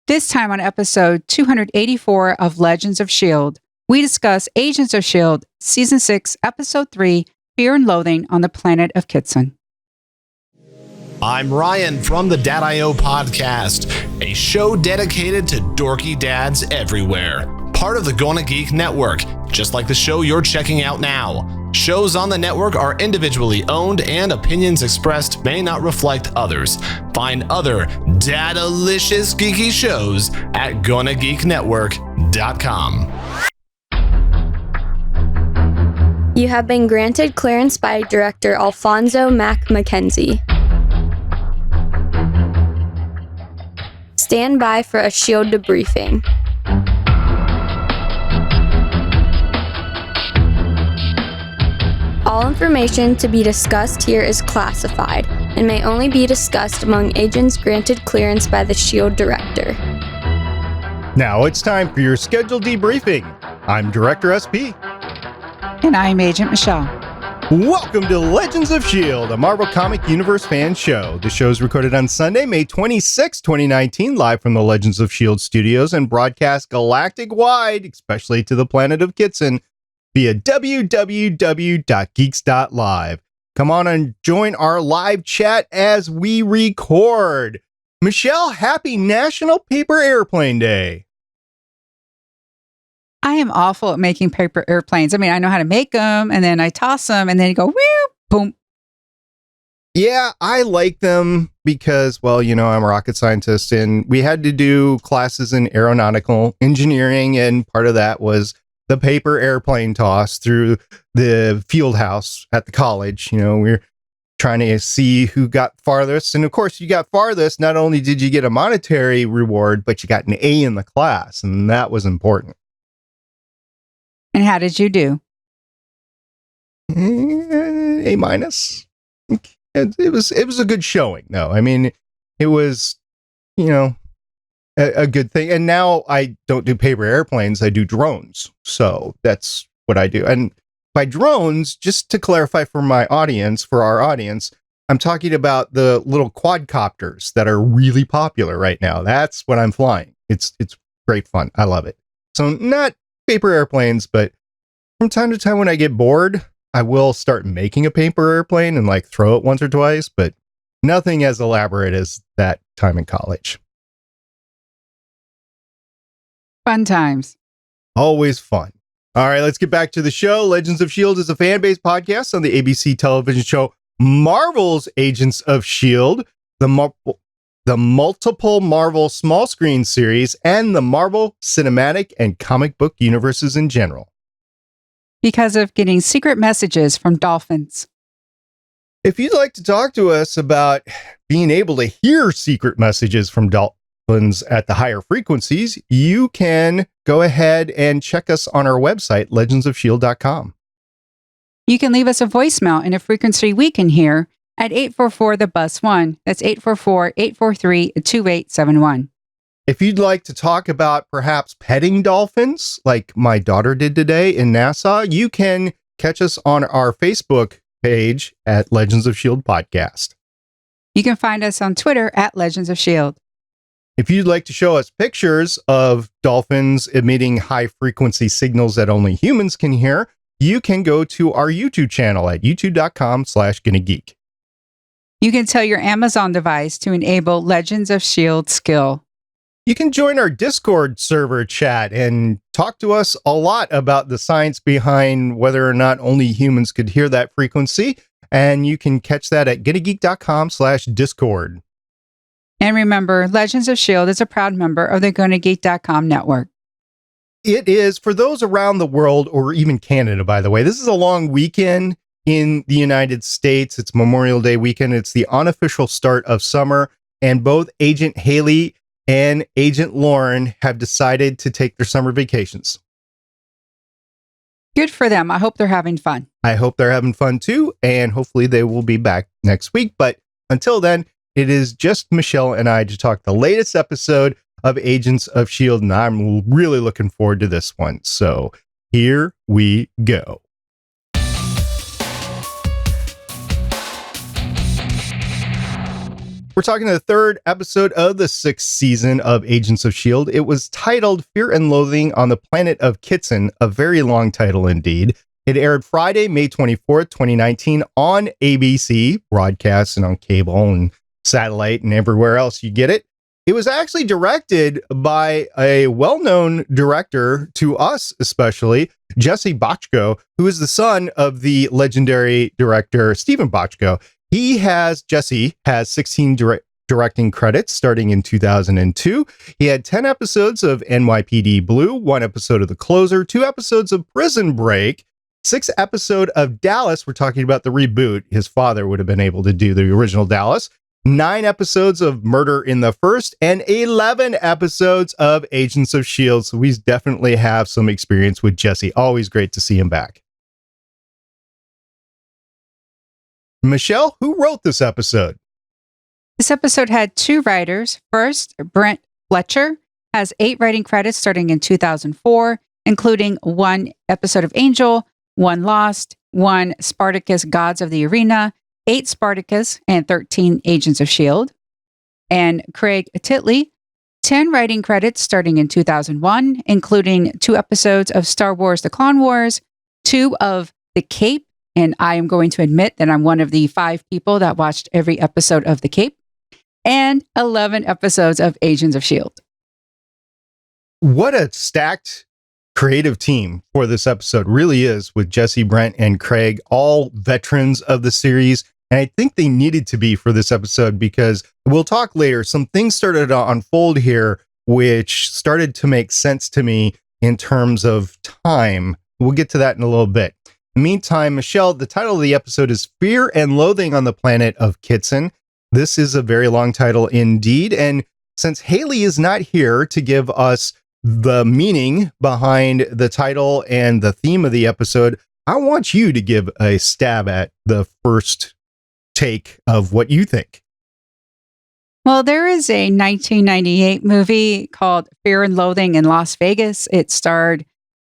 This time on episode 284 of Legends of S.H.I.E.L.D., we discuss Agents of S.H.I.E.L.D. Season 6, Episode 3, Fear and Loathing on the planet of Kitson. I'm Ryan from the Dad.io podcast, a show dedicated to dorky dads everywhere. Part of the Gonna Geek network, just like the show you're checking out now. Shows on the network are individually owned and opinions expressed may not reflect others. Find other dad-alicious geeky shows at GonnaGeekNetwork.com. You have been granted clearance by Director Alfonso Mack Mackenzie. Stand by for a S.H.I.E.L.D. debriefing. All information to be discussed here is classified and may only be discussed among agents granted clearance by the S.H.I.E.L.D. Director. Now it's time for your scheduled debriefing. I'm Director SP. And I'm Agent Michelle. Welcome to Legends of S.H.I.E.L.D., a Marvel Comic Universe fan show. The show is recorded on Sunday, May 26, 2019, live from the Legends of S.H.I.E.L.D. studios and broadcast galactic-wide, especially to the planet of Kitson, via www.geeks.live. Come on and join our live chat as we record. Michelle, happy National Paper Airplane Day. I am awful at making paper airplanes. I mean, I know how to make them, and then I toss them, and then you go, whew, boom. Yeah, I like them because, well, you know, I'm a rocket scientist, and we had to do classes in aeronautical engineering, and part of that was the paper airplane toss through the field house at the college. You know, we're trying to see who got farthest. And of course, you got farthest. Not only did you get a monetary reward, but you got an A in the class. And that was important. And how did you do? A minus. It was a good showing, though. I mean, it was, you know, a good thing. And now I don't do paper airplanes, I do drones. So that's what I do. And by drones, just to clarify for our audience, I'm talking about the little quadcopters that are really popular right now. That's what I'm flying. It's great fun. I love it. So not paper airplanes, but from time to time when I get bored, I will start making a paper airplane and like throw it once or twice, but nothing as elaborate as that time in college. Fun times. Always fun. All right, let's get back to the show. Legends of S.H.I.E.L.D. is a fan-based podcast on the ABC television show Marvel's Agents of S.H.I.E.L.D., the multiple Marvel small screen series, and the Marvel cinematic and comic book universes in general. Because of getting secret messages from dolphins. If you'd like to talk to us about being able to hear secret messages from dolphins at the higher frequencies, you can go ahead and check us on our website, legendsofshield.com. You can leave us a voicemail in a frequency we can hear at 844-THE-BUS-1. That's 844-843-2871. If you'd like to talk about perhaps petting dolphins, like my daughter did today in Nassau, you can catch us on our Facebook page at Legends of S.H.I.E.L.D. Podcast. You can find us on Twitter at Legends of S.H.I.E.L.D. If you'd like to show us pictures of dolphins emitting high-frequency signals that only humans can hear, you can go to our YouTube channel at youtube.com/GonnaGeek. You can tell your Amazon device to enable Legends of S.H.I.E.L.D. skill. You can join our Discord server chat and talk to us a lot about the science behind whether or not only humans could hear that frequency, and you can catch that at GonnaGeek.com/Discord. And remember, Legends of S.H.I.E.L.D. is a proud member of the GonnaGeek.com network. It is, for those around the world, or even Canada, by the way, this is a long weekend in the United States. It's Memorial Day weekend. It's the unofficial start of summer, and both Agent Haley and Agent Lauren have decided to take their summer vacations. Good for them. I hope they're having fun. I hope they're having fun too, and hopefully they will be back next week. But until then, it is just Michelle and I to talk the latest episode of Agents of S.H.I.E.L.D., and I'm really looking forward to this one. So here we go. We're talking the third episode of the sixth season of Agents of S.H.I.E.L.D. It was titled Fear and Loathing on the Planet of Kitson, a very long title indeed. It aired Friday, May 24th, 2019 on ABC, broadcasts and on cable and satellite and everywhere else you get it. It was actually directed by a well-known director to us, especially, Jesse Bochco, who is the son of the legendary director Stephen Bochco. Jesse has 16 directing credits starting in 2002. He had 10 episodes of NYPD Blue, 1 episode of The Closer, 2 episodes of Prison Break, 6 episode of Dallas. We're talking about the reboot. His father would have been able to do the original Dallas. 9 episodes of Murder in the First, and 11 episodes of Agents of S.H.I.E.L.D. So we definitely have some experience with Jesse. Always great to see him back. Michelle, who wrote this episode? This episode had 2 writers. First, Brent Fletcher has 8 writing credits starting in 2004, including 1 episode of Angel, 1 Lost, 1 Spartacus Gods of the Arena, 8 Spartacus, and 13 Agents of S.H.I.E.L.D. And Craig Titley, 10 writing credits starting in 2001, including 2 episodes of Star Wars The Clone Wars, 2 of The Cape, and I am going to admit that I'm one of the 5 people that watched every episode of The Cape, and 11 episodes of Agents of S.H.I.E.L.D. What a stacked creative team for this episode really is, with Jesse, Brent, and Craig, all veterans of the series. And I think they needed to be for this episode because we'll talk later. Some things started to unfold here, which started to make sense to me in terms of time. We'll get to that in a little bit. In the meantime, Michelle, the title of the episode is Fear and Loathing on the Planet of Kitson. This is a very long title indeed. And since Haley is not here to give us the meaning behind the title and the theme of the episode, I want you to give a stab at the first take of what you think. Well, there is a 1998 movie called Fear and Loathing in Las Vegas. It starred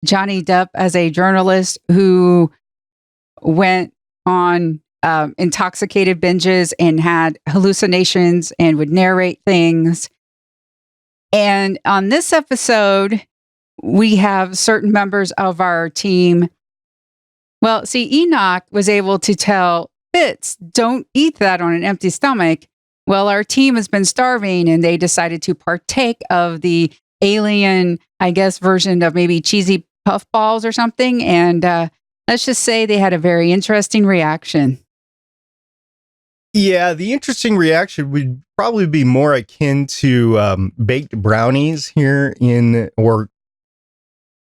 Johnny Depp as a journalist who went on intoxicated binges and had hallucinations and would narrate things. And on this episode, we have certain members of our team. Well, see, Enoch was able to tell Fitz, don't eat that on an empty stomach. Well, our team has been starving and they decided to partake of the alien, I guess, version of maybe cheesy puffballs or something. And let's just say they had a very interesting reaction. Yeah, the interesting reaction would probably be more akin to baked brownies here or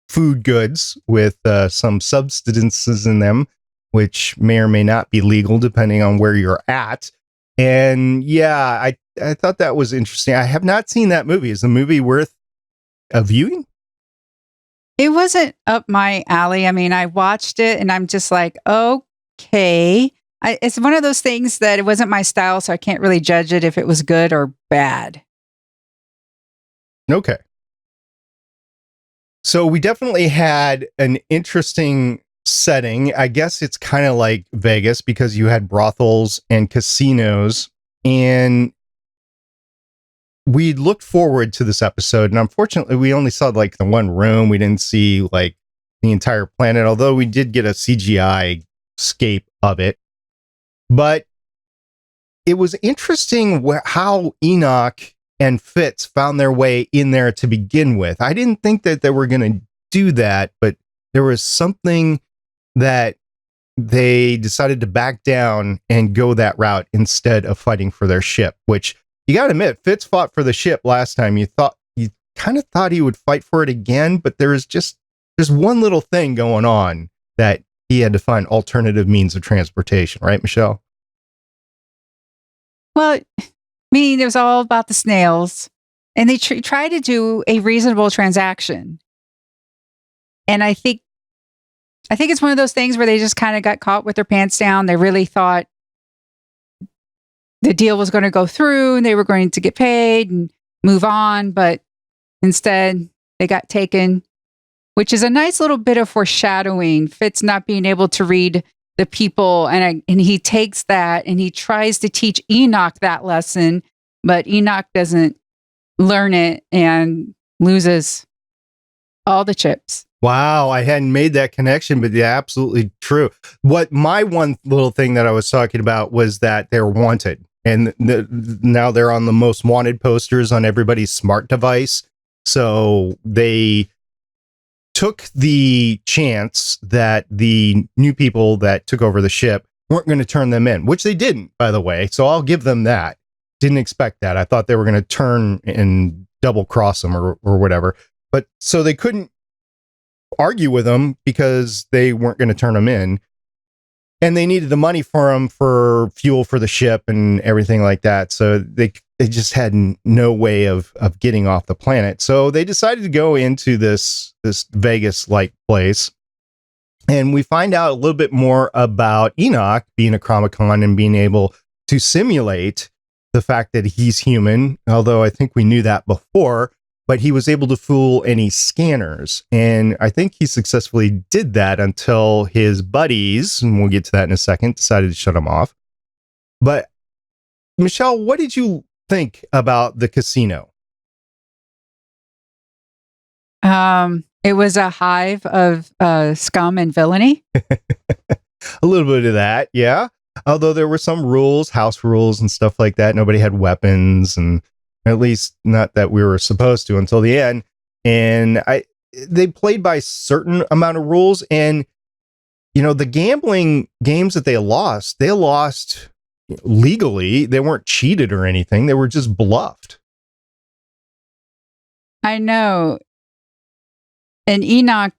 food goods with some substances in them, which may or may not be legal depending on where you're at. And yeah, I thought that was interesting. I have not seen that movie. Is the movie worth a viewing? It wasn't up my alley. I mean, I watched it and I'm just like, okay. It's one of those things that it wasn't my style, so I can't really judge it if it was good or bad. Okay. So we definitely had an interesting setting. I guess it's kind of like Vegas because you had brothels and casinos, and we looked forward to this episode. And unfortunately, we only saw like the one room. We didn't see like the entire planet, although we did get a CGI scape of it. But it was interesting how Enoch and Fitz found their way in there to begin with. I didn't think that they were going to do that, but there was something that they decided to back down and go that route instead of fighting for their ship, which you got to admit, Fitz fought for the ship last time. You kind of thought he would fight for it again, but there's one little thing going on that he had to find alternative means of transportation, right, Michelle? Well, I mean, it was all about the snails, and they tried to do a reasonable transaction. And I think it's one of those things where they just kind of got caught with their pants down. They really thought the deal was going to go through and they were going to get paid and move on, but instead they got taken, which is a nice little bit of foreshadowing. Fitz not being able to read the people, and he takes that and he tries to teach Enoch that lesson but Enoch doesn't learn it and loses all the chips. Wow, I hadn't made that connection, but yeah, absolutely true. What my one little thing that I was talking about was that they're wanted, and now they're on the most wanted posters on everybody's smart device. So they took the chance that the new people that took over the ship weren't going to turn them in, which they didn't, by the way. So I'll give them that. Didn't expect that. I thought they were going to turn and double cross them or whatever. But so they couldn't argue with them because they weren't going to turn them in. And they needed the money for them for fuel for the ship and everything like that. So they just had no way of getting off the planet. So they decided to go into this Vegas-like place. And we find out a little bit more about Enoch being a Chromicon and being able to simulate the fact that he's human, although I think we knew that before, but he was able to fool any scanners. And I think he successfully did that until his buddies, and we'll get to that in a second, decided to shut him off. But Michelle, what did you think about the casino? It was a hive of scum and villainy. A little bit of that, yeah. Although there were some rules, house rules and stuff like that. Nobody had weapons, and at least not that we were supposed to until the end. And they played by a certain amount of rules. And, you know, the gambling games that they lost legally. They weren't cheated or anything. They were just bluffed. I know. And Enoch,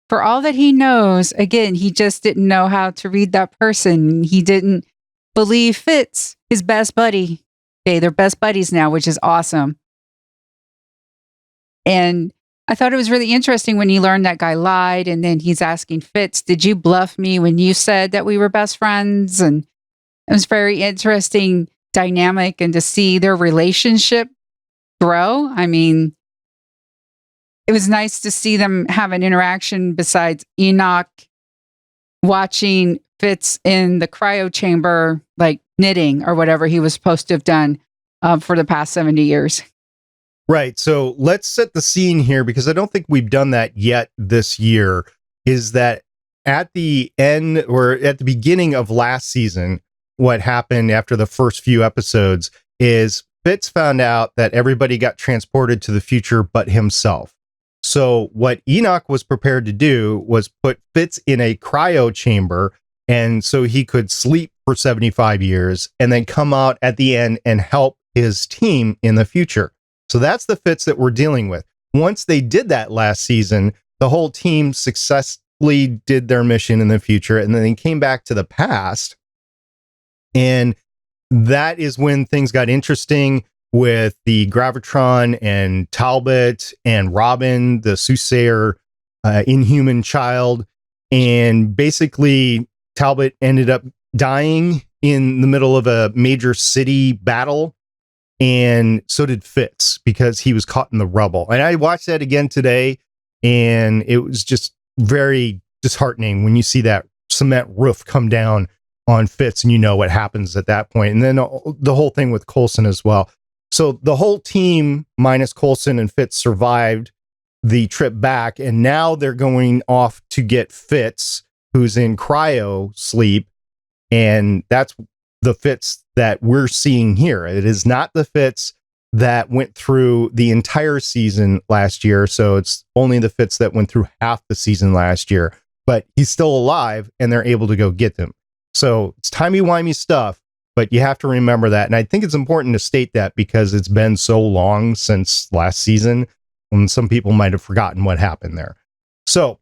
for all that he knows, again, he just didn't know how to read that person. He didn't believe Fitz, his best buddy. Okay, they're best buddies now, which is awesome. And I thought it was really interesting when he learned that guy lied, and then he's asking Fitz, did you bluff me when you said that we were best friends? And it was very interesting dynamic, and to see their relationship grow. I mean, it was nice to see them have an interaction besides Enoch watching Fitz in the cryo chamber, like knitting or whatever he was supposed to have done for the past 70 years. Right. So let's set the scene here, because I don't think we've done that yet this year. Is that at the end or at the beginning of last season, what happened after the first few episodes is Fitz found out that everybody got transported to the future but himself. So what Enoch was prepared to do was put Fitz in a cryo chamber, and so he could sleep for 75 years and then come out at the end and help his team in the future. So that's the Fitz that we're dealing with. Once they did that last season, the whole team successfully did their mission in the future, and then they came back to the past. And that is when things got interesting with the Gravitron and Talbot and Robin, the soothsayer, inhuman child. And basically, Talbot ended up dying in the middle of a major city battle. And so did Fitz, because he was caught in the rubble. And I watched that again today, and it was just very disheartening when you see that cement roof come down on Fitz, and you know what happens at that point. And then the whole thing with Coulson as well. So the whole team, minus Coulson and Fitz, survived the trip back, and now they're going off to get Fitz, who's in cryo sleep, and that's the Fitz that we're seeing here. It is not the Fitz that went through the entire season last year, so it's only the Fitz that went through half the season last year, but he's still alive, and they're able to go get them. So it's timey-wimey stuff, but you have to remember that. And I think it's important to state that because it's been so long since last season, and some people might have forgotten what happened there. So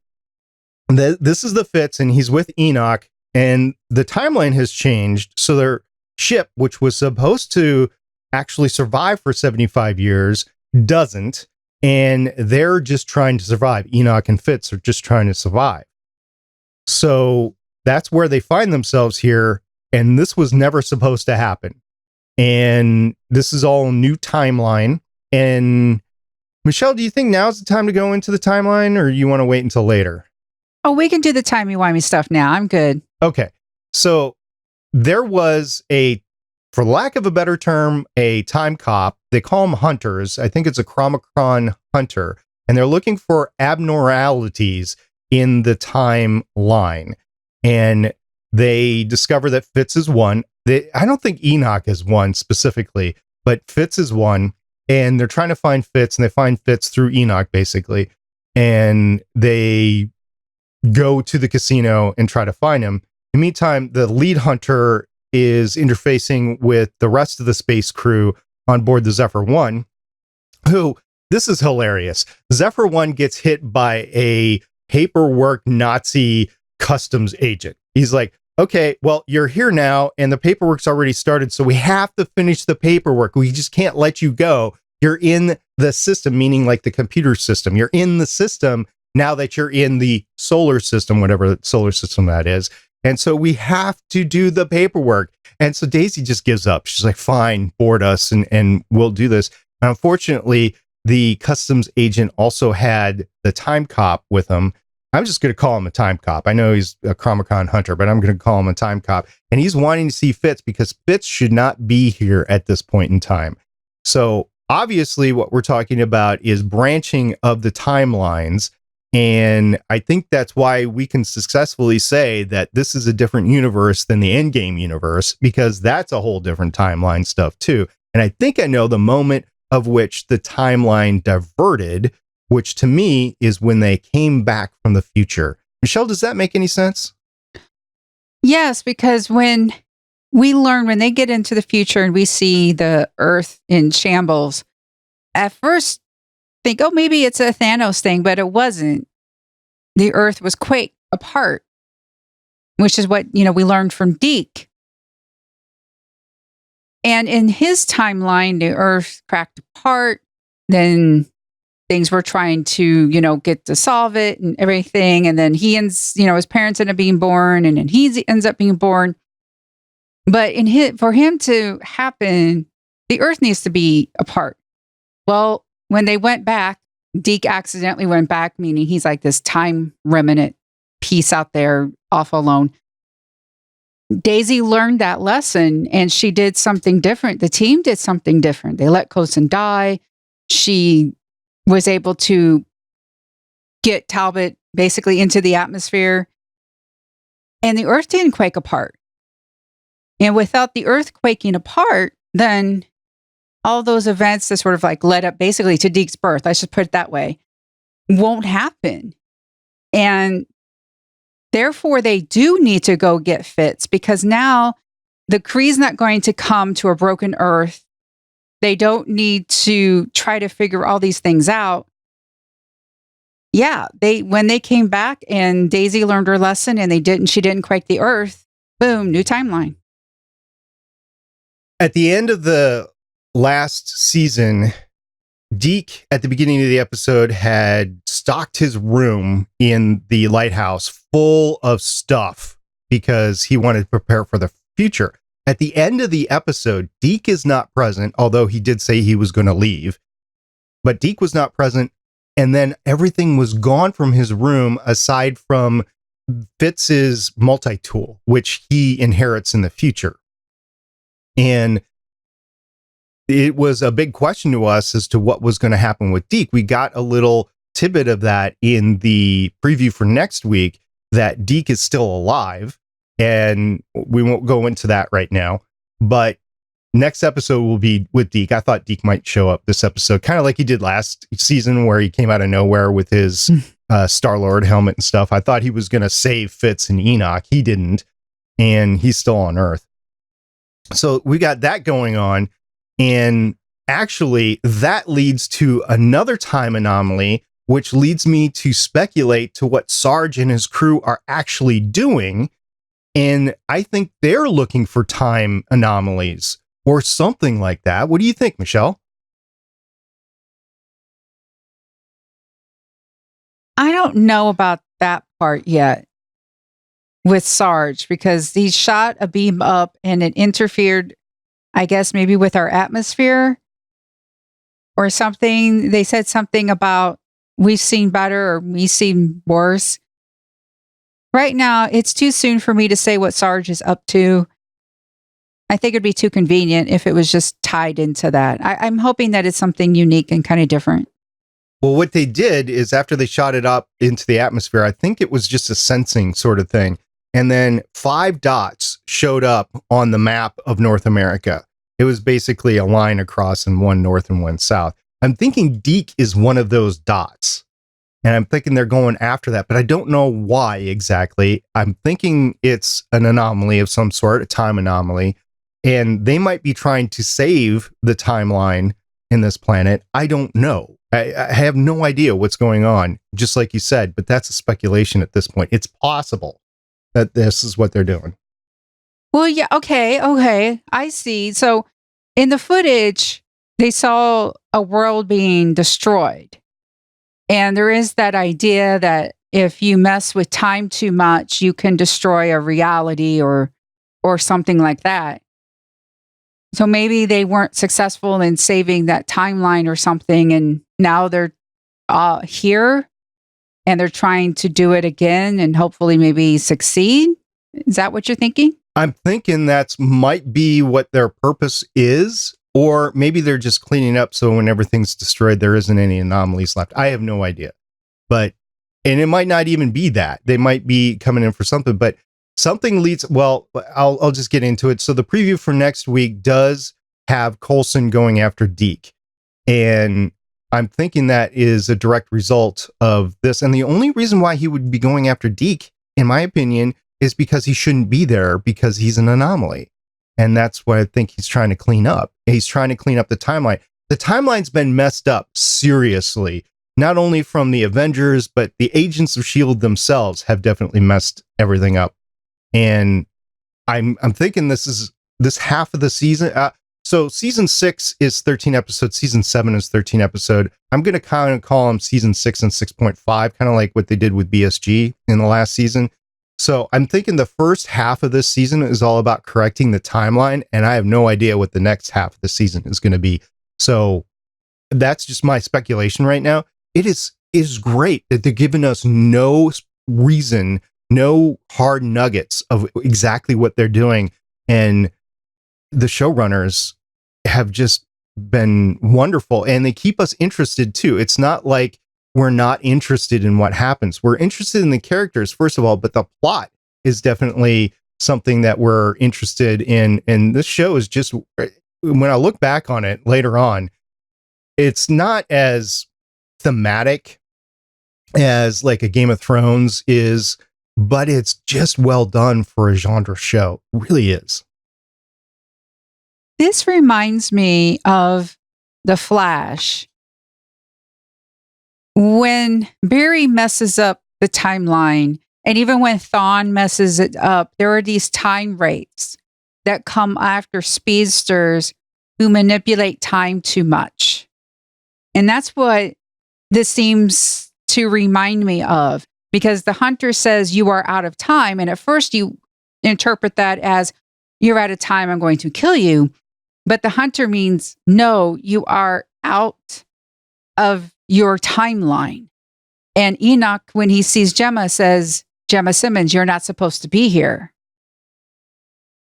this is the Fitz, and he's with Enoch, and the timeline has changed. So their ship, which was supposed to actually survive for 75 years, doesn't. And they're just trying to survive. Enoch and Fitz are just trying to survive. So that's where they find themselves here. And this was never supposed to happen. And this is all a new timeline. And Michelle, do you think now's the time to go into the timeline, or you want to wait until later? Oh, we can do the timey-wimey stuff now. I'm good. Okay. So there was a for lack of a better term, a time cop. They call them hunters. I think it's a Chromacron hunter. And they're looking for abnormalities in the timeline. And they discover that Fitz is one. I don't think Enoch is one specifically, but Fitz is one. And they're trying to find Fitz, and they find Fitz through Enoch, basically. And they go to the casino and try to find him. In the meantime, the lead hunter is interfacing with the rest of the space crew on board the Zephyr 1, who, this is hilarious. Zephyr 1 gets hit by a paperwork Nazi customs agent. He's like, okay, well, you're here now, and the paperwork's already started, so we have to finish the paperwork. We just can't let you go. You're in the system, meaning like the computer system. You're in the system now that you're in the solar system, whatever solar system that is. And so we have to do the paperwork. And so Daisy just gives up. She's like, fine, board us and we'll do this. And unfortunately, the customs agent also had the time cop with him. I'm just going to call him a time cop. I know he's a Chromacron hunter, but I'm going to call him a time cop. And he's wanting to see Fitz because Fitz should not be here at this point in time. So obviously what we're talking about is branching of the timelines. And I think that's why we can successfully say that this is a different universe than the Endgame universe, because that's a whole different timeline stuff too. And I think I know the moment of which the timeline diverted, which to me is when they came back from the future. Michelle, does that make any sense? Yes, because when they get into the future and we see the Earth in shambles, at first think, oh, maybe it's a Thanos thing, but it wasn't. The Earth was quaked apart, which is what, we learned from Deke. And in his timeline, the Earth cracked apart. Then things were trying to, get to solve it and everything. And then his parents end up being born, and then he ends up being born. But for him to happen, the Earth needs to be apart. Well, when they went back, Deke accidentally went back, meaning he's like this time remnant piece out there off alone. Daisy learned that lesson, and she did something different. The team did something different. They let Kistson die. She was able to get Talbot basically into the atmosphere, and the Earth didn't quake apart. And without the Earth quaking apart, then all those events that sort of like led up basically to Deke's birth, I should put it that way, won't happen. And therefore, they do need to go get Fitz, because now the Kree's not going to come to a broken Earth. They don't need to try to figure all these things out. Yeah, when they came back and Daisy learned her lesson and she didn't quake the Earth, boom, new timeline. At the end of the last season, Deke, at the beginning of the episode, had stocked his room in the lighthouse full of stuff because he wanted to prepare for the future. At the end of the episode, Deke is not present, although he did say he was going to leave. But Deke was not present, and then everything was gone from his room aside from Fitz's multi-tool, which he inherits in the future. And it was a big question to us as to what was going to happen with Deke. We got a little tidbit of that in the preview for next week, that Deke is still alive, and we won't go into that right now. But next episode will be with Deke. I thought Deke might show up this episode, kind of like he did last season, where he came out of nowhere with his Star-Lord helmet and stuff. I thought he was going to save Fitz and Enoch. He didn't, and he's still on Earth. So we got that going on. And actually, that leads to another time anomaly, which leads me to speculate to what Sarge and his crew are actually doing. And I think they're looking for time anomalies or something like that. What do you think, Michelle? I don't know about that part yet with Sarge, because he shot a beam up and it interfered, I guess, maybe with our atmosphere or something. They said something about we've seen better or we've seen worse. Right now, it's too soon for me to say what Sarge is up to. I think it'd be too convenient if it was just tied into that. I'm hoping that it's something unique and kind of different. Well, what they did is after they shot it up into the atmosphere, I think it was just a sensing sort of thing. And then 5 dots showed up on the map of North America. It was basically a line across and one north and one south. I'm thinking Deke is one of those dots. And I'm thinking they're going after that, but I don't know why exactly. I'm thinking it's an anomaly of some sort, a time anomaly. And they might be trying to save the timeline in this planet. I don't know. I have no idea what's going on, just like you said, but that's a speculation at this point. It's possible that this is what they're doing. Well, yeah, okay. I see. So in the footage, they saw a world being destroyed. And there is that idea that if you mess with time too much, you can destroy a reality or something like that. So maybe they weren't successful in saving that timeline or something, and now they're here and they're trying to do it again and hopefully maybe succeed. Is that what you're thinking? I'm thinking that might be what their purpose is, or maybe they're just cleaning up so when everything's destroyed, there isn't any anomalies left. I have no idea. And it might not even be that. They might be coming in for something, but something leads, well, I'll just get into it. So the preview for next week does have Coulson going after Deke. And I'm thinking that is a direct result of this. And the only reason why he would be going after Deke, in my opinion, is because he shouldn't be there because he's an anomaly. And that's what I think he's trying to clean up. He's trying to clean up the timeline. The timeline's been messed up seriously, not only from the Avengers, but the Agents of S.H.I.E.L.D. themselves have definitely messed everything up. And I'm thinking this half of the season. So season 6 is 13 episodes. Season 7 is 13 episodes. I'm going to kind of call them season 6 and 6.5, kind of like what they did with BSG in the last season. So I'm thinking the first half of this season is all about correcting the timeline, and I have no idea what the next half of the season is going to be. So that's just my speculation right now. It is great that they're giving us no reason, no hard nuggets of exactly what they're doing. And the showrunners have just been wonderful, and they keep us interested too. It's not like we're not interested in what happens. We're interested in the characters, first of all, but the plot is definitely something that we're interested in. And this show is just, when I look back on it later on, it's not as thematic as like a Game of Thrones is, but it's just well done for a genre show. It really is. This reminds me of The Flash. When Barry messes up the timeline, and even when Thawne messes it up, there are these time wraiths that come after speedsters who manipulate time too much. And that's what this seems to remind me of, because the hunter says you are out of time. And at first you interpret that as you're out of time, I'm going to kill you. But the hunter means, no, you are out of your timeline. And Enoch, when he sees Gemma, says, Gemma Simmons, you're not supposed to be here.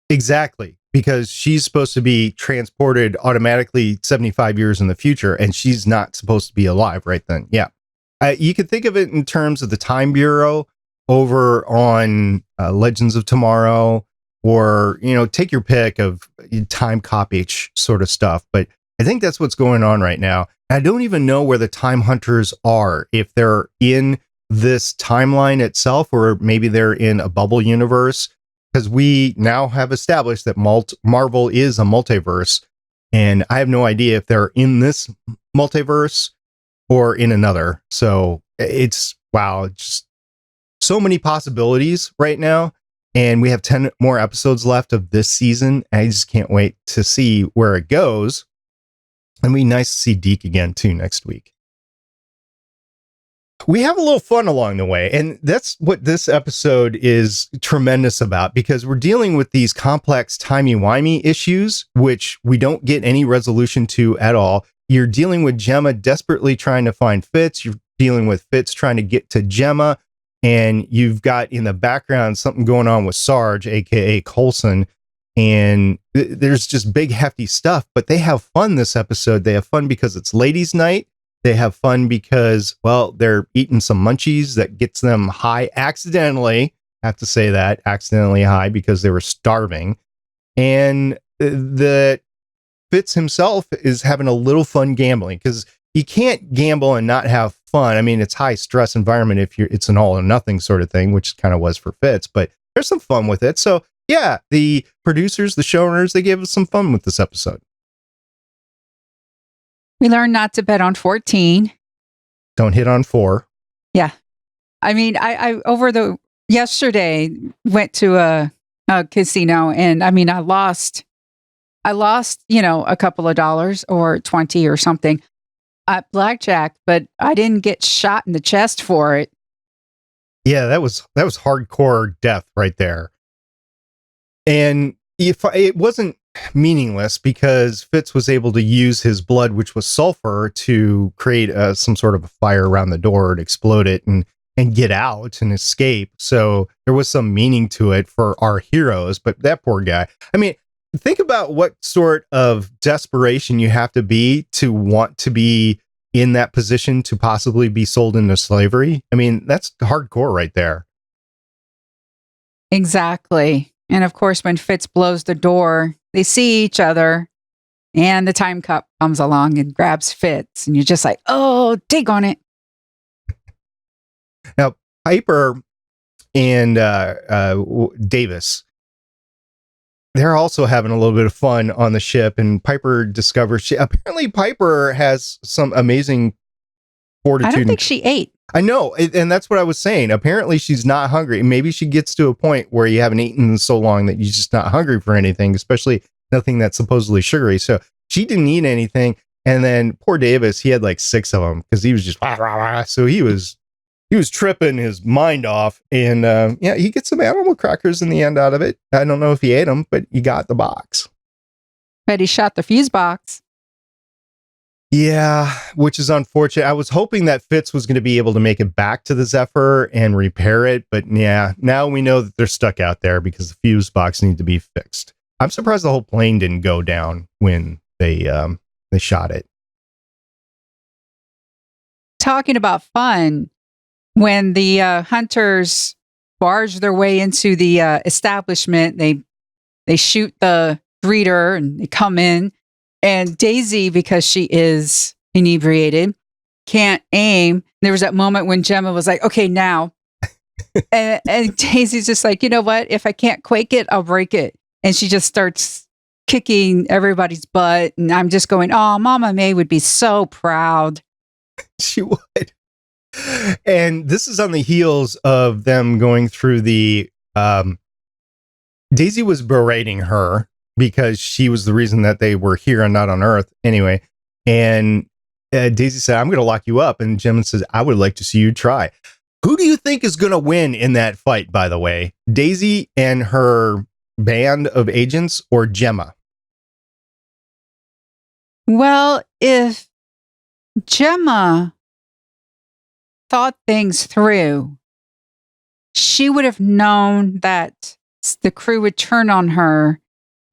Exactly. Because she's supposed to be transported automatically 75 years in the future, and she's not supposed to be alive right then. Yeah. You could think of it in terms of the Time Bureau over on Legends of Tomorrow, or, take your pick of time copy sort of stuff. But I think that's what's going on right now. I don't even know where the Time Hunters are, if they're in this timeline itself, or maybe they're in a bubble universe, because we now have established that Marvel is a multiverse, and I have no idea if they're in this multiverse or in another. So it's, wow, just so many possibilities right now. And we have 10 more episodes left of this season. I just can't wait to see where it goes. And it'd be nice to see Deke again too next week. We have a little fun along the way, and that's what this episode is tremendous about, because we're dealing with these complex timey-wimey issues, which we don't get any resolution to at all. You're dealing with Gemma desperately trying to find Fitz. You're dealing with Fitz trying to get to Gemma, and you've got in the background something going on with Sarge, aka Coulson, and there's just big hefty stuff, but they have fun this episode. They have fun because it's ladies' night. They have fun because, well, they're eating some munchies that gets them high accidentally. I have to say that, accidentally high, because they were starving. And the Fitz himself is having a little fun gambling, because you can't gamble and not have fun. I mean, it's high stress environment if it's an all or nothing sort of thing, which kind of was for Fitz, but there's some fun with it. So yeah, the producers, the showrunners, they gave us some fun with this episode. We learned not to bet on 14. Don't hit on 4. Yeah. I mean, I yesterday went to a casino, and I mean, I lost, a couple of dollars or 20 or something at blackjack, but I didn't get shot in the chest for it. Yeah, that was hardcore death right there. And if it wasn't meaningless, because Fitz was able to use his blood, which was sulfur, to create some sort of a fire around the door and explode it and get out and escape. So there was some meaning to it for our heroes, but that poor guy. I mean, think about what sort of desperation you have to be to want to be in that position to possibly be sold into slavery. I mean, that's hardcore right there. Exactly. And of course, when Fitz blows the door, they see each other, and the time cop comes along and grabs Fitz, and you're just like, oh, dig on it. Now, Piper and Davis, they're also having a little bit of fun on the ship, and Piper discovers apparently Piper has some amazing fortitude. I don't think she ate. I know, and that's what I was saying. Apparently she's not hungry. Maybe she gets to a point where you haven't eaten in so long that you're just not hungry for anything, especially nothing that's supposedly sugary. So she didn't eat anything, and then poor Davis, he had like 6 of them because he was just rah, rah, rah. So he was tripping his mind off, and yeah, he gets some animal crackers in the end out of it. I don't know if he ate them, but he got the box. But he shot the fuse box. Yeah, which is unfortunate. I was hoping that Fitz was going to be able to make it back to the Zephyr and repair it, but yeah, now we know that they're stuck out there because the fuse box needs to be fixed. I'm surprised the whole plane didn't go down when they shot it. Talking about fun, when the hunters barge their way into the establishment, they shoot the greeter and they come in. And Daisy, because she is inebriated, can't aim. There was that moment when Gemma was like, okay, now. and Daisy's just like, you know what? If I can't quake it, I'll break it. And she just starts kicking everybody's butt. And I'm just going, oh, Mama May would be so proud. She would. And this is on the heels of them going through the... Daisy was berating her because she was the reason that they were here and not on Earth anyway. And Daisy said, I'm going to lock you up. And Gemma says, I would like to see you try. Who do you think is going to win in that fight, by the way? Daisy and her band of agents, or Gemma? Well, if Gemma thought things through, she would have known that the crew would turn on her.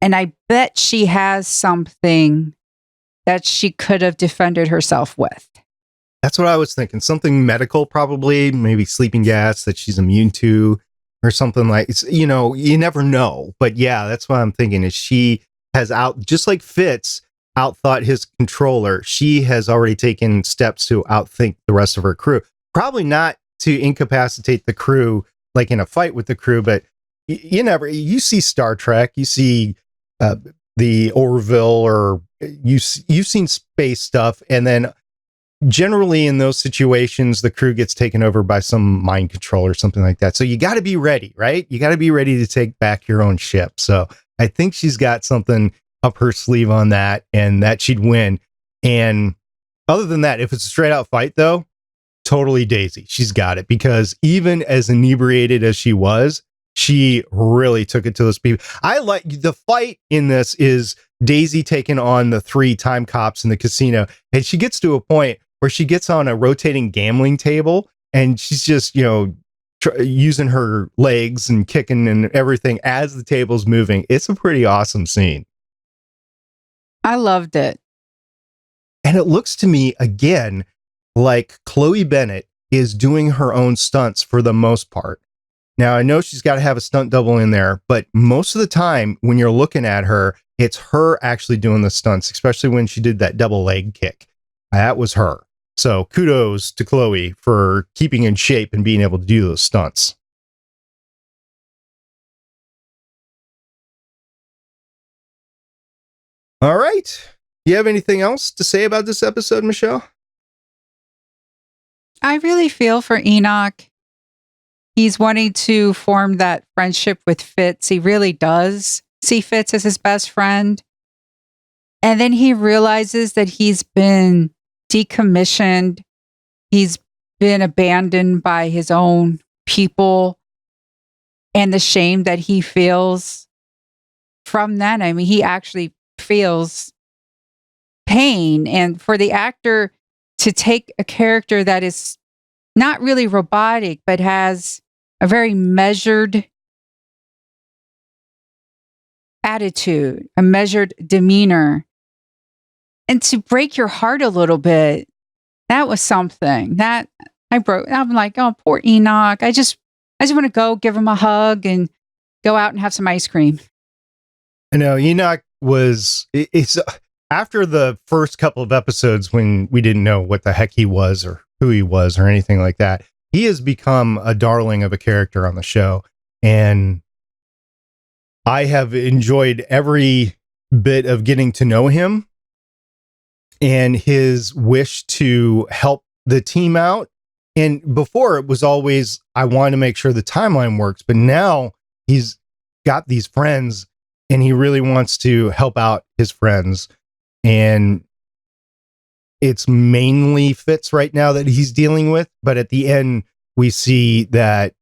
And I bet she has something that she could have defended herself with. That's what I was thinking. Something medical, probably, maybe sleeping gas that she's immune to or something like, it's, you never know. But yeah, that's what I'm thinking is she has just like Fitz outthought his controller. She has already taken steps to outthink the rest of her crew. Probably not to incapacitate the crew, like in a fight with the crew, but you see Star Trek, you see the Orville, or you've seen space stuff, and then generally in those situations the crew gets taken over by some mind control or something like that. So you got to be ready, right? You got to be ready to take back your own ship. So I think she's got something up her sleeve on that, and that she'd win. And other than that, if it's a straight out fight though, totally Daisy. She's got it, because even as inebriated as she was, she really took it to those people. I like the fight in this is Daisy taking on the 3 time cops in the casino. And she gets to a point where she gets on a rotating gambling table and she's just, using her legs and kicking and everything as the table's moving. It's a pretty awesome scene. I loved it. And it looks to me, again, like Chloe Bennett is doing her own stunts for the most part. Now, I know she's got to have a stunt double in there, but most of the time when you're looking at her, it's her actually doing the stunts, especially when she did that double leg kick. That was her. So kudos to Chloe for keeping in shape and being able to do those stunts. All right. Do you have anything else to say about this episode, Michelle? I really feel for Enoch. He's wanting to form that friendship with Fitz. He really does see Fitz as his best friend. And then he realizes that he's been decommissioned. He's been abandoned by his own people, and the shame that he feels from that. I mean, he actually feels pain. And for the actor to take a character that is not really robotic, but has a very measured attitude, a measured demeanor, and to break your heart a little bit, that was something that I'm like, oh, poor Enoch. I just want to go give him a hug and go out and have some ice cream. I know Enoch it's after the first couple of episodes when we didn't know what the heck he was or who he was or anything like that. He has become a darling of a character on the show. And I have enjoyed every bit of getting to know him and his wish to help the team out. And before it was always, I want to make sure the timeline works, but now he's got these friends and he really wants to help out his friends. And it's mainly Fitz right now that he's dealing with. But at the end, we see that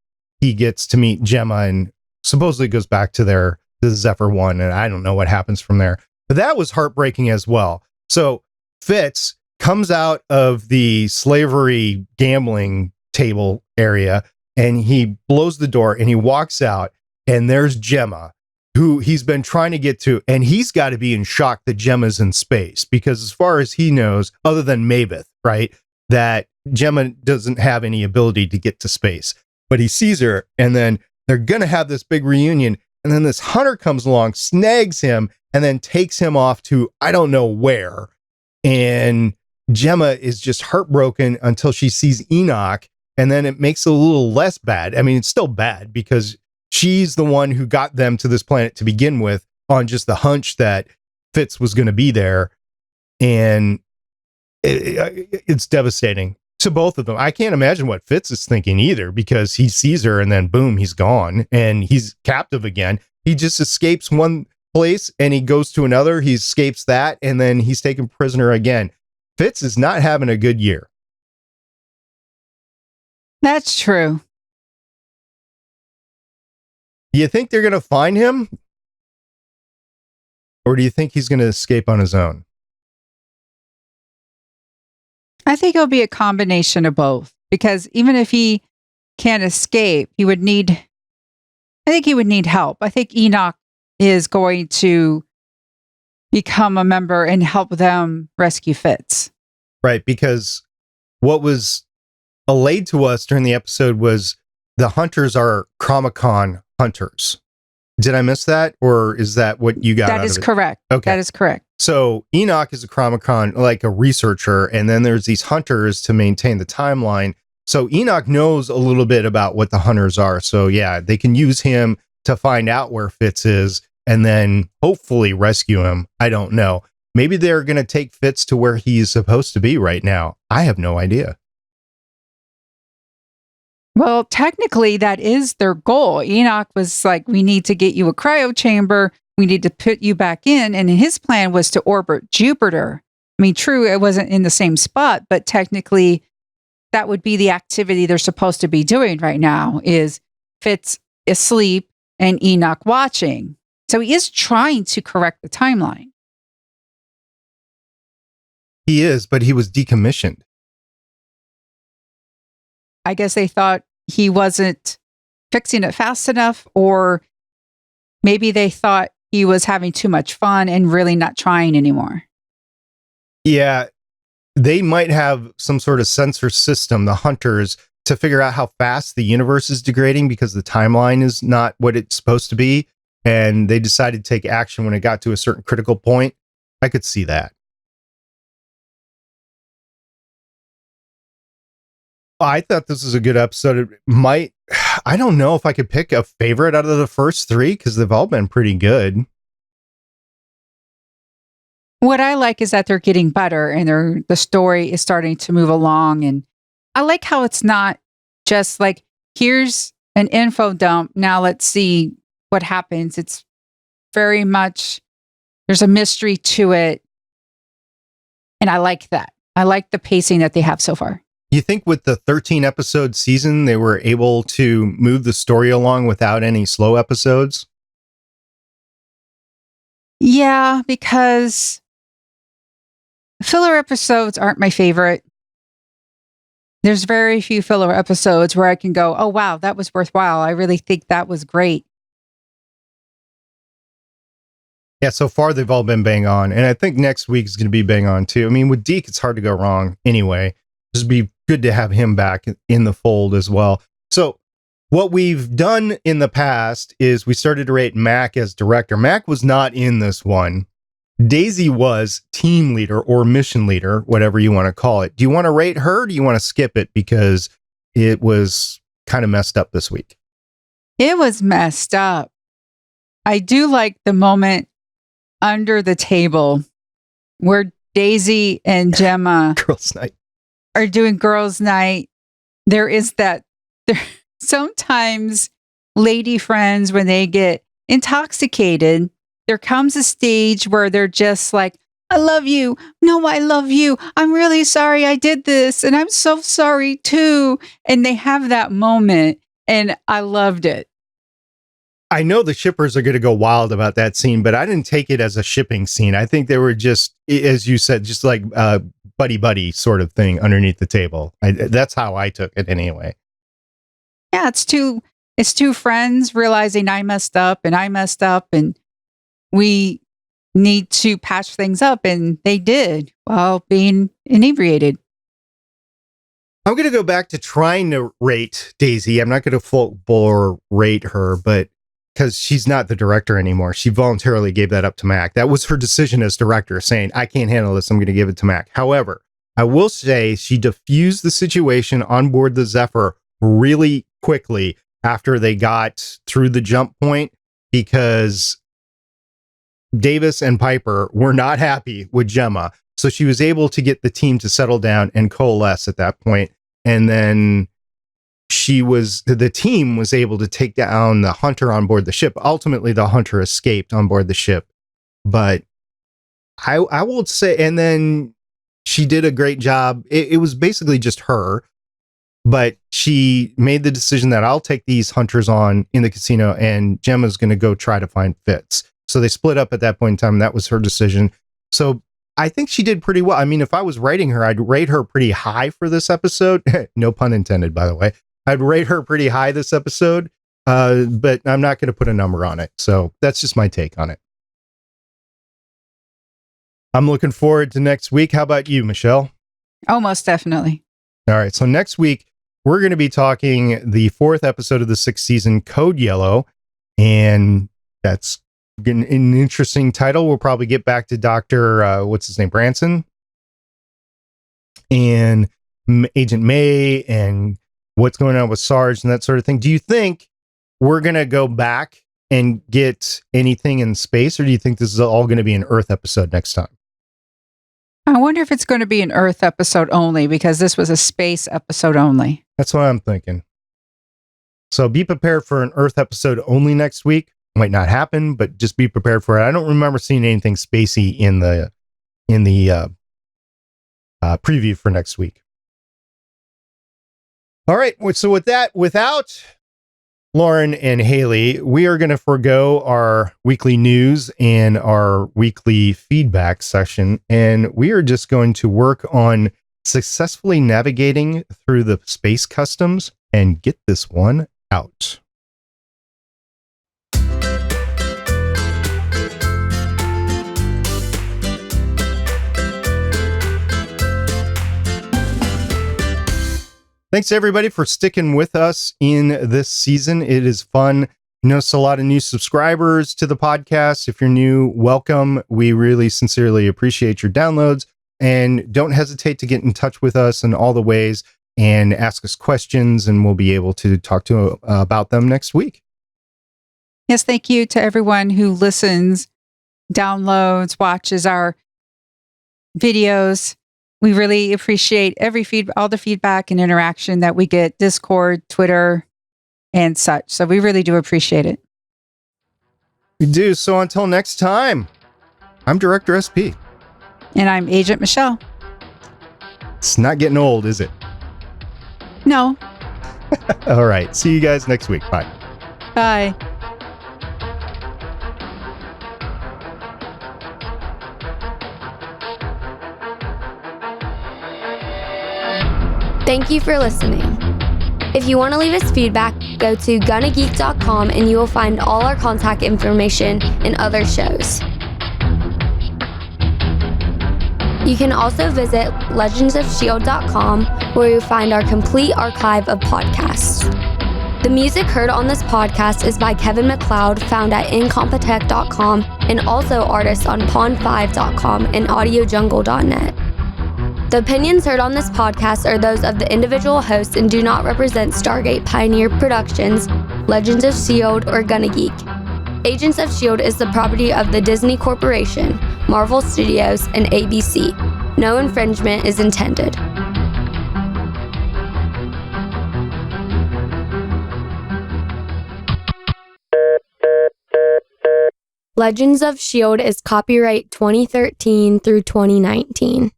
he gets to meet Gemma and supposedly goes back to the Zephyr one. And I don't know what happens from there, but that was heartbreaking as well. So Fitz comes out of the slavery gambling table area and he blows the door and he walks out and there's Gemma, who he's been trying to get to. And he's got to be in shock that Gemma's in space because as far as he knows, other than Maveth, right, that Gemma doesn't have any ability to get to space, but he sees her and then they're going to have this big reunion. And then this hunter comes along, snags him and then takes him off to, I don't know where. And Gemma is just heartbroken until she sees Enoch. And then it makes it a little less bad. I mean, it's still bad because she's the one who got them to this planet to begin with on just the hunch that Fitz was going to be there. And it's devastating to both of them. I can't imagine what Fitz is thinking either because he sees her and then boom, he's gone and he's captive again. He just escapes one place and he goes to another. He escapes that and then he's taken prisoner again. Fitz is not having a good year. That's true. Do you think they're going to find him? Or do you think he's going to escape on his own? I think it'll be a combination of both because even if he can't escape, he would need help. I think Enoch is going to become a member and help them rescue Fitz. Right, because what was allayed to us during the episode was the hunters are Chromicon hunters. Did I miss that? Or is that what you got out of it? That is correct. Okay. That is correct. So Enoch is a Chromicon, like a researcher, and then there's these hunters to maintain the timeline. So Enoch knows a little bit about what the hunters are. So yeah, they can use him to find out where Fitz is and then hopefully rescue him. I don't know. Maybe they're going to take Fitz to where he's supposed to be right now. I have no idea. Well, technically, that is their goal. Enoch was like, we need to get you a cryo chamber. We need to put you back in. And his plan was to orbit Jupiter. I mean, true, it wasn't in the same spot, but technically, that would be the activity they're supposed to be doing right now is Fitz asleep and Enoch watching. So he is trying to correct the timeline. He is, but he was decommissioned. I guess they thought he wasn't fixing it fast enough, or maybe they thought he was having too much fun and really not trying anymore. Yeah, they might have some sort of sensor system, the hunters, to figure out how fast the universe is degrading because the timeline is not what it's supposed to be. And they decided to take action when it got to a certain critical point. I could see that. I thought this was a good episode. I don't know if I could pick a favorite out of the first three because they've all been pretty good. What I like is that they're getting better and the story is starting to move along. And I like how it's not just like, here's an info dump. Now let's see what happens. It's very much, there's a mystery to it. And I like that. I like the pacing that they have so far. You think with the 13 episode season, they were able to move the story along without any slow episodes? Yeah, because filler episodes aren't my favorite. There's very few filler episodes where I can go, oh, wow, that was worthwhile. I really think that was great. Yeah, so far they've all been bang on. And I think next week is going to be bang on too. I mean, with Deke, it's hard to go wrong anyway. Just be good to have him back in the fold as well. So what we've done in the past is we started to rate Mac as director. Mac was not in this one. Daisy was team leader or mission leader, whatever you want to call it. Do you want to rate her? Or do you want to skip it because it was kind of messed up this week? It was messed up. I do like the moment under the table where Daisy and Gemma Girls' night. are doing girls' night. There sometimes lady friends, when they get intoxicated, there comes a stage where they're just like, I love you. No, I love you. I'm really sorry I did this. And I'm so sorry too. And they have that moment. And I loved it. I know the shippers are going to go wild about that scene, but I didn't take it as a shipping scene. I think they were just, as you said, just like buddy sort of thing underneath the table. That's how I took it anyway. Yeah, it's two friends realizing I messed up and we need to patch things up, and they did while being inebriated. I'm going to go back to trying to rate Daisy. I'm not going to full bore rate her, but because she's not the director anymore. She voluntarily gave that up to Mac. That was her decision as director, saying, I can't handle this. I'm going to give it to Mac. However, I will say she diffused the situation on board the Zephyr really quickly after they got through the jump point, because Davis and Piper were not happy with Gemma. So she was able to get the team to settle down and coalesce at that point. And then the team was able to take down the hunter on board the ship. Ultimately, the hunter escaped on board the ship. But I will say, and then she did a great job. It was basically just her, but she made the decision that I'll take these hunters on in the casino, and Gemma's going to go try to find Fitz. So they split up at that point in time. That was her decision. So I think she did pretty well. I mean, if I was rating her, I'd rate her pretty high for this episode. No pun intended, by the way. I'd rate her pretty high this episode, but I'm not going to put a number on it. So that's just my take on it. I'm looking forward to next week. How about you, Michelle? Oh, most definitely. All right. So next week, we're going to be talking the 4th episode of the 6th season, Code Yellow. And that's an interesting title. We'll probably get back to Dr. What's his name? Branson and Agent May and what's going on with Sarge and that sort of thing. Do you think we're going to go back and get anything in space, or do you think this is all going to be an Earth episode next time? I wonder if it's going to be an Earth episode only, because this was a space episode only. That's what I'm thinking. So be prepared for an Earth episode only next week. Might not happen, but just be prepared for it. I don't remember seeing anything spacey in the preview for next week. All right. So with that, without Lauren and Haley, we are going to forego our weekly news and our weekly feedback session, and we are just going to work on successfully navigating through the space customs and get this one out. Thanks everybody for sticking with us in this season. It is fun. Notice a lot of new subscribers to the podcast. If you're new, welcome. We really sincerely appreciate your downloads, and don't hesitate to get in touch with us in all the ways and ask us questions, and we'll be able to talk to about them next week. Yes, thank you to everyone who listens, downloads, watches our videos. We really appreciate all the feedback and interaction that we get, Discord, Twitter, and such. So we really do appreciate it. We do. So until next time, I'm Director SP. And I'm Agent Michelle. It's not getting old, is it? No. All right. See you guys next week. Bye. Bye. Thank you for listening. If you want to leave us feedback, go to gonnageek.com and you will find all our contact information and other shows. You can also visit legendsofshield.com where you'll find our complete archive of podcasts. The music heard on this podcast is by Kevin MacLeod, found at incompetech.com, and also artists on pond5.com and audiojungle.net. The opinions heard on this podcast are those of the individual hosts and do not represent Stargate Pioneer Productions, Legends of S.H.I.E.L.D, or Gonna Geek. Agents of S.H.I.E.L.D is the property of the Disney Corporation, Marvel Studios, and ABC. No infringement is intended. Legends of S.H.I.E.L.D is copyright 2013 through 2019.